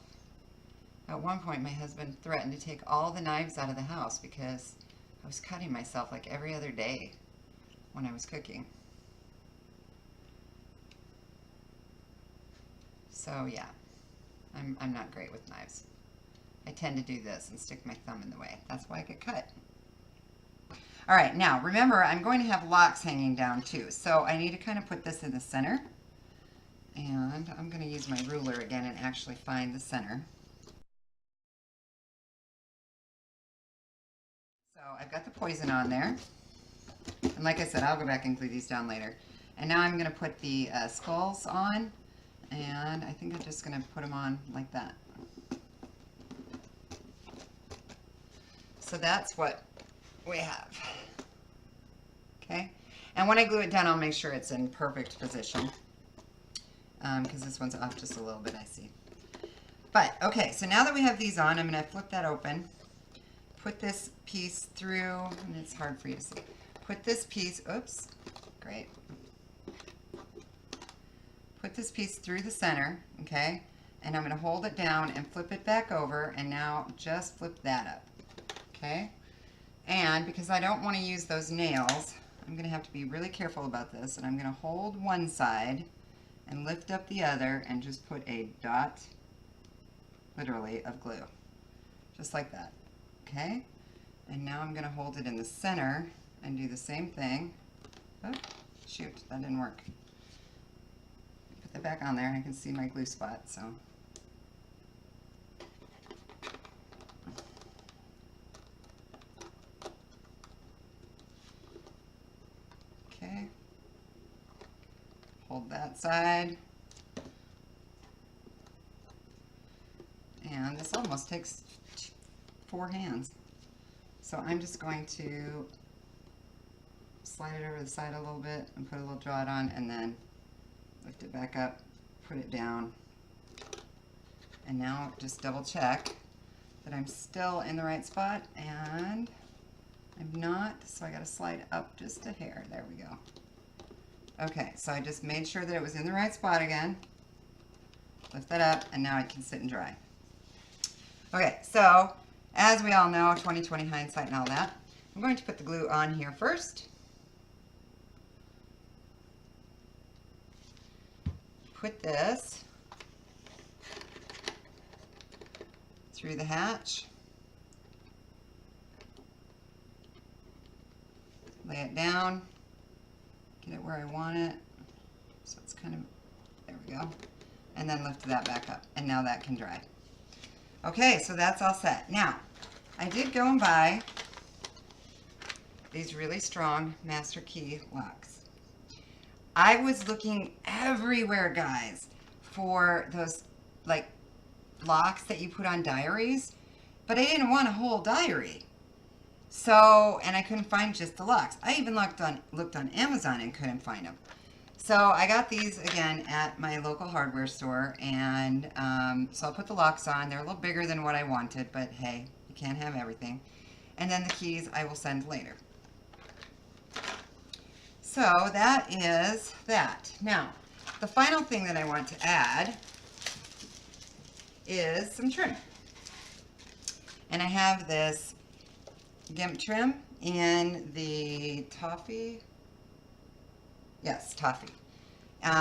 At one point, my husband threatened to take all the knives out of the house because I was cutting myself like every other day when I was cooking. So yeah, I'm not great with knives. I tend to do this and stick my thumb in the way. That's why I get cut. All right, now remember I'm going to have locks hanging down too. So I need to kind of put this in the center. And I'm going to use my ruler again and actually find the center. So I've got the poison on there. And like I said, I'll go back and glue these down later. And now I'm going to put the skulls on. And I think I'm just going to put them on like that. So that's what we have. Okay. And when I glue it down, I'll make sure it's in perfect position. Because this one's off just a little bit, I see. But, okay, so now that we have these on, I'm going to flip that open. Put this piece through, and it's hard for you to see. Put this piece, oops, great. Put this piece through the center, okay? And I'm going to hold it down and flip it back over, and now just flip that up, okay? And because I don't want to use those nails, I'm going to have to be really careful about this, and I'm going to hold one side and lift up the other and just put a dot, literally, of glue. Just like that, okay? And now I'm going to hold it in the center and do the same thing. Oh, shoot, that didn't work. Put that back on there and I can see my glue spot, so. Okay. Hold that side. And this almost takes 4 hands. So I'm just going to slide it over the side a little bit and put a little dot on and then lift it back up, put it down. And now just double check that I'm still in the right spot, and I'm not, so I gotta slide up just a hair. There we go. Okay, so I just made sure that it was in the right spot again. Lift that up, and now it can sit and dry. Okay, so as we all know, 20/20 hindsight and all that, I'm going to put the glue on here first. Put this through the hatch. Lay it down. Get it where I want it. So it's kind of, there we go. And then lift that back up. And now that can dry. Okay, so that's all set. Now, I did go and buy these really strong master key locks. I was looking everywhere, guys, for those like locks that you put on diaries, but I didn't want a whole diary. So, and I couldn't find just the locks. I even looked on Amazon and couldn't find them. So I got these again at my local hardware store, and so I'll put the locks on. They're a little bigger than what I wanted, but hey, you can't have everything. And then the keys I will send later. So that is that. Now, the final thing that I want to add is some trim. And I have this GIMP trim in the toffee. Yes, toffee.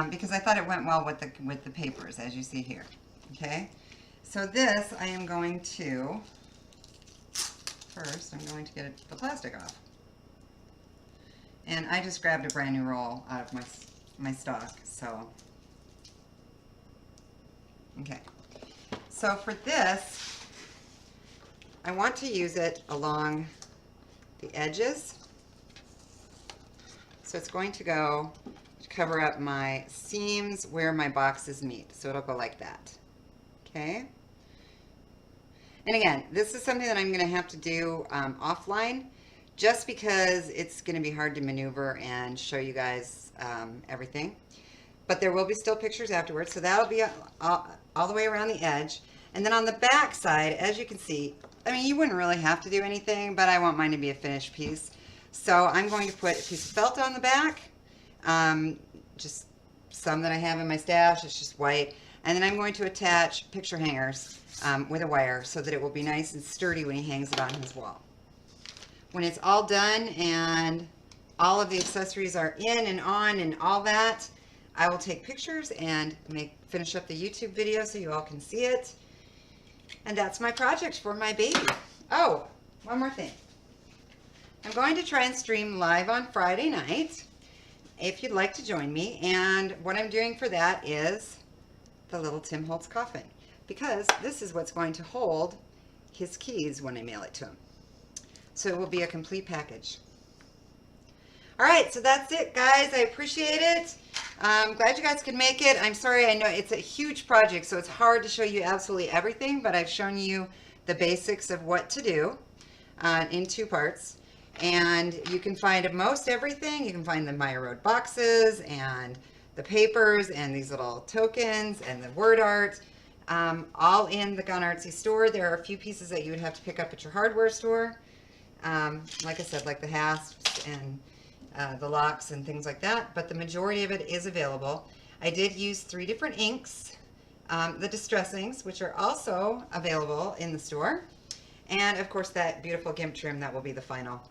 Because I thought it went well with the papers, as you see here. Okay, so this I am going to, first I'm going to get the plastic off. And I just grabbed a brand new roll out of my stock, so. Okay, so for this, I want to use it along the edges. So it's going to go to cover up my seams where my boxes meet. So it'll go like that. Okay. And again, this is something that I'm going to have to do offline, just because it's going to be hard to maneuver and show you guys everything. But there will be still pictures afterwards. So that'll be all the way around the edge. And then on the back side, as you can see, I mean, you wouldn't really have to do anything, but I want mine to be a finished piece. So I'm going to put a piece of felt on the back, just some that I have in my stash. It's just white. And then I'm going to attach picture hangers with a wire so that it will be nice and sturdy when he hangs it on his wall. When it's all done and all of the accessories are in and on and all that, I will take pictures and finish up the YouTube video so you all can see it. And that's my project for my baby. Oh, one more thing. I'm going to try and stream live on Friday night if you'd like to join me. And what I'm doing for that is the little Tim Holtz coffin, because this is what's going to hold his keys when I mail it to him. So it will be a complete package. All right, so that's it, guys. I appreciate it. I'm glad you guys could make it. I'm sorry, I know it's a huge project, so it's hard to show you absolutely everything, but I've shown you the basics of what to do in 2 parts. And you can find most everything. You can find the Maya Road boxes and the papers and these little tokens and the word art, all in the Gone Artsy store. There are a few pieces that you would have to pick up at your hardware store. Like I said, like the hasps and the locks and things like that, but the majority of it is available. I did use 3 different inks, the distress inks, which are also available in the store, and of course that beautiful gimp trim that will be the final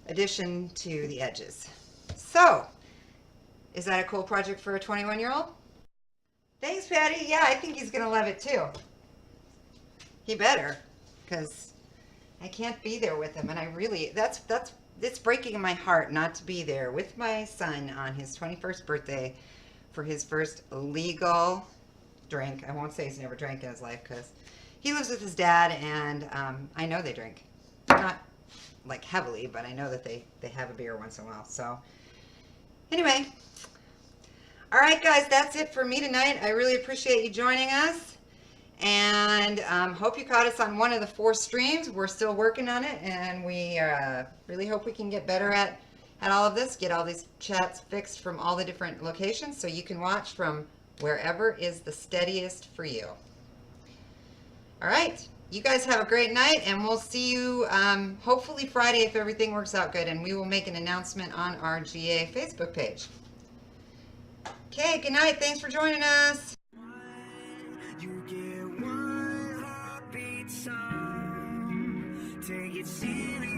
addition to the edges. So, is that a cool project for a 21-year-old? Thanks, Patty. Yeah, I think he's gonna love it too. He better, because I can't be there with him, and I really, it's breaking my heart not to be there with my son on his 21st birthday for his first legal drink. I won't say he's never drank in his life, because he lives with his dad, and I know they drink. Not like heavily, but I know that they have a beer once in a while. So anyway, all right, guys, that's it for me tonight. I really appreciate you joining us, and hope you caught us on one of the 4 streams. We're still working on it, and we really hope we can get better at all of this, get all these chats fixed from all the different locations so you can watch from wherever is the steadiest for you. All right, you guys have a great night, and we'll see you hopefully Friday if everything works out good, and we will make an announcement on our GA Facebook page. Okay, good night. Thanks for joining us. You get one heartbeat song. Take it serious.